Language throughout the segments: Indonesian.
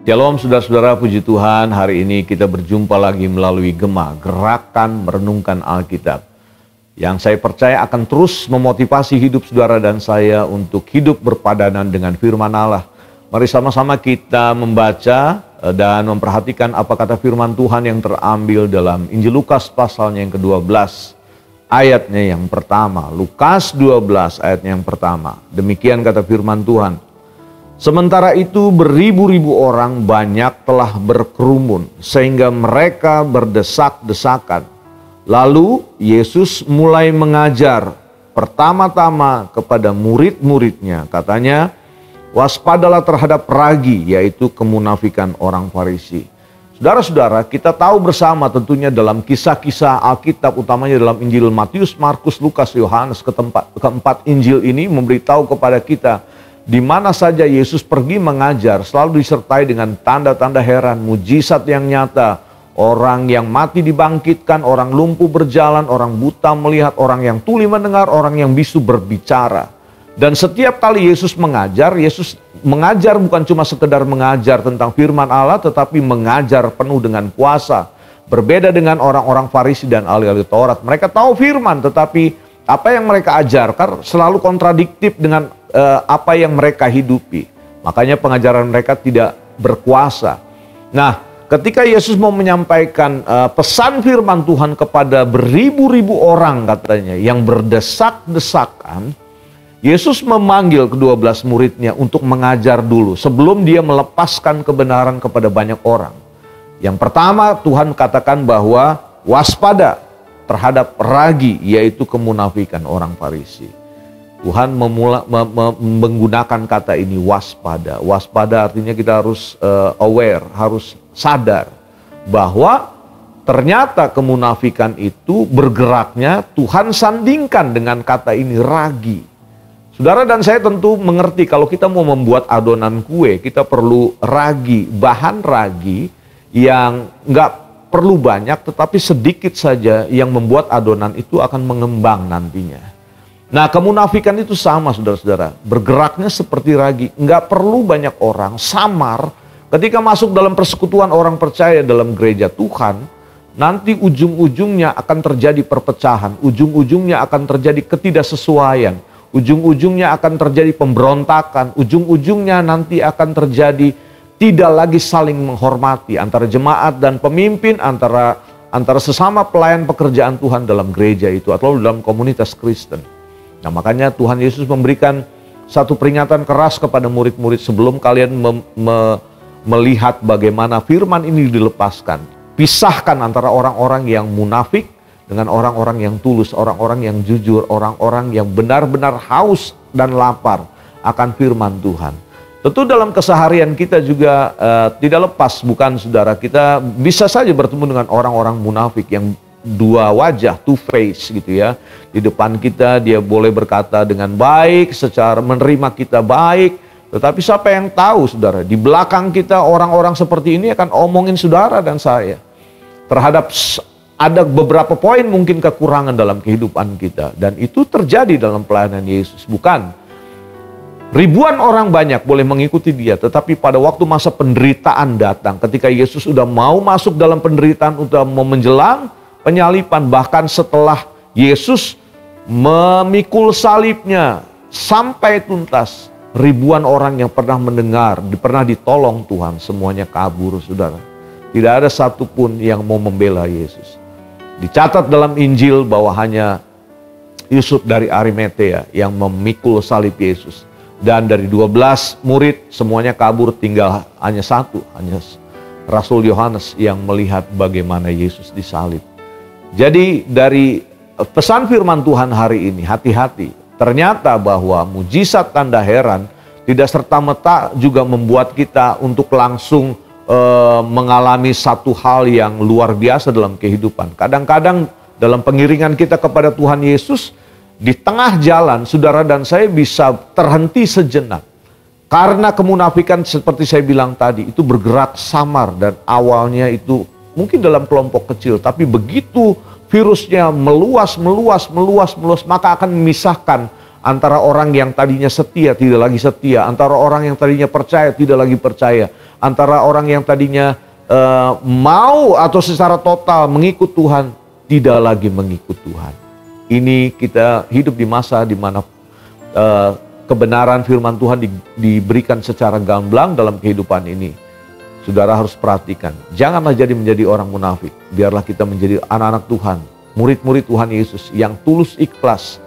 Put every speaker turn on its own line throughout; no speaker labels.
Shalom saudara-saudara, puji Tuhan, hari ini kita berjumpa lagi melalui Gema, Gerakan Merenungkan Alkitab. Yang saya percaya akan terus memotivasi hidup saudara dan saya untuk hidup berpadanan dengan firman Allah. Mari sama-sama kita membaca dan memperhatikan apa kata firman Tuhan yang terambil dalam Injil Lukas pasalnya yang ke-12. Ayatnya yang pertama, Lukas 12 ayatnya yang pertama. Demikian kata firman Tuhan. Sementara itu beribu-ribu orang banyak telah berkerumun sehingga mereka berdesak-desakan. Lalu Yesus mulai mengajar pertama-tama kepada murid-muridnya. Katanya, waspadalah terhadap ragi, yaitu kemunafikan orang Farisi. Saudara-saudara, kita tahu bersama tentunya dalam kisah-kisah Alkitab, utamanya dalam Injil Matius, Markus, Lukas, Yohanes, keempat Injil ini memberitahu kepada kita di mana saja Yesus pergi mengajar selalu disertai dengan tanda-tanda heran, mujizat yang nyata. Orang yang mati dibangkitkan, orang lumpuh berjalan, orang buta melihat, orang yang tuli mendengar, orang yang bisu berbicara. Dan setiap kali Yesus mengajar bukan cuma sekedar mengajar tentang firman Allah, tetapi mengajar penuh dengan kuasa. Berbeda dengan orang-orang Farisi dan ahli-ahli Taurat. Mereka tahu firman, tetapi apa yang mereka ajarkan selalu kontradiktif dengan apa yang mereka hidupi. Makanya pengajaran mereka tidak berkuasa. Nah, ketika Yesus mau menyampaikan pesan firman Tuhan kepada beribu-ribu orang katanya yang berdesak-desakan, Yesus memanggil ke-12 muridnya untuk mengajar dulu sebelum dia melepaskan kebenaran kepada banyak orang. Yang pertama Tuhan katakan bahwa waspada terhadap ragi, yaitu kemunafikan orang Farisi. Tuhan menggunakan kata ini waspada. Waspada artinya kita harus aware, harus sadar bahwa ternyata kemunafikan itu bergeraknya Tuhan sandingkan dengan kata ini ragi. Saudara dan saya tentu mengerti kalau kita mau membuat adonan kue, kita perlu ragi, bahan ragi yang nggak perlu banyak tetapi sedikit saja yang membuat adonan itu akan mengembang nantinya. Nah, kemunafikan itu sama saudara-saudara, bergeraknya seperti ragi, nggak perlu banyak orang, samar. Ketika masuk dalam persekutuan orang percaya dalam gereja Tuhan, nanti ujung-ujungnya akan terjadi perpecahan, ujung-ujungnya akan terjadi ketidaksesuaian, ujung-ujungnya akan terjadi pemberontakan, ujung-ujungnya nanti akan terjadi tidak lagi saling menghormati antara jemaat dan pemimpin, antara sesama pelayan pekerjaan Tuhan dalam gereja itu atau dalam komunitas Kristen. Nah, makanya Tuhan Yesus memberikan satu peringatan keras kepada murid-murid sebelum kalian melihat bagaimana firman ini dilepaskan. Pisahkan antara orang-orang yang munafik dengan orang-orang yang tulus, orang-orang yang jujur, orang-orang yang benar-benar haus dan lapar akan firman Tuhan. Tentu dalam keseharian kita juga tidak lepas, bukan saudara, kita bisa saja bertemu dengan orang-orang munafik yang dua wajah, two face gitu ya. Di depan kita dia boleh berkata dengan baik, secara menerima kita baik, tetapi siapa yang tahu saudara, di belakang kita orang-orang seperti ini akan omongin saudara dan saya. Terhadap ada beberapa poin mungkin kekurangan dalam kehidupan kita, dan itu terjadi dalam pelayanan Yesus. Bukan ribuan orang banyak boleh mengikuti dia, tetapi pada waktu masa penderitaan datang, ketika Yesus sudah mau masuk dalam penderitaan, sudah mau menjelang penyalipan, bahkan setelah Yesus memikul salibnya sampai tuntas, ribuan orang yang pernah mendengar, pernah ditolong Tuhan, semuanya kabur saudara. Tidak ada satupun yang mau membela Yesus. Dicatat dalam Injil bahwa hanya Yusuf dari Arimatea yang memikul salib Yesus. Dan dari 12 murid semuanya kabur, tinggal hanya satu, hanya Rasul Yohanes yang melihat bagaimana Yesus disalib. Jadi dari pesan firman Tuhan hari ini, hati-hati. Ternyata bahwa mujizat tanda heran tidak serta-merta juga membuat kita untuk langsung mengalami satu hal yang luar biasa dalam kehidupan. Kadang-kadang dalam pengiringan kita kepada Tuhan Yesus, di tengah jalan saudara dan saya bisa terhenti sejenak. Karena kemunafikan seperti saya bilang tadi, itu bergerak samar dan awalnya itu mungkin dalam kelompok kecil, tapi begitu virusnya meluas, maka akan memisahkan Antara orang yang tadinya setia tidak lagi setia, antara orang yang tadinya percaya tidak lagi percaya, antara orang yang tadinya mau atau secara total mengikut Tuhan tidak lagi mengikut Tuhan. Ini kita hidup di masa di mana kebenaran firman Tuhan diberikan secara gamblang dalam kehidupan ini. Saudara harus perhatikan, janganlah menjadi orang munafik. Biarlah kita menjadi anak-anak Tuhan, murid-murid Tuhan Yesus yang tulus ikhlas,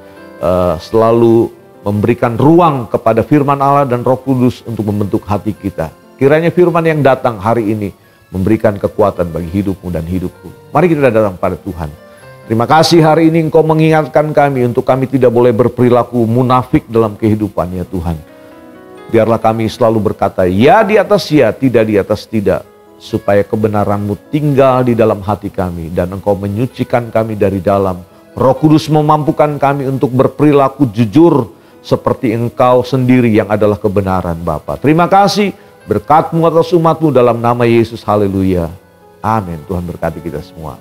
selalu memberikan ruang kepada firman Allah dan Roh Kudus untuk membentuk hati kita. Kiranya firman yang datang hari ini memberikan kekuatan bagi hidupmu dan hidupku. Mari kita datang pada Tuhan. Terima kasih hari ini Engkau mengingatkan kami untuk kami tidak boleh berperilaku munafik dalam kehidupan ya Tuhan. Biarlah kami selalu berkata ya di atas ya, tidak di atas tidak. Supaya kebenaran-Mu tinggal di dalam hati kami dan Engkau menyucikan kami dari dalam. Roh Kudus memampukan kami untuk berperilaku jujur seperti Engkau sendiri yang adalah kebenaran Bapa. Terima kasih berkat-Mu atas umat-Mu dalam nama Yesus. Haleluya. Amin. Tuhan berkati kita semua.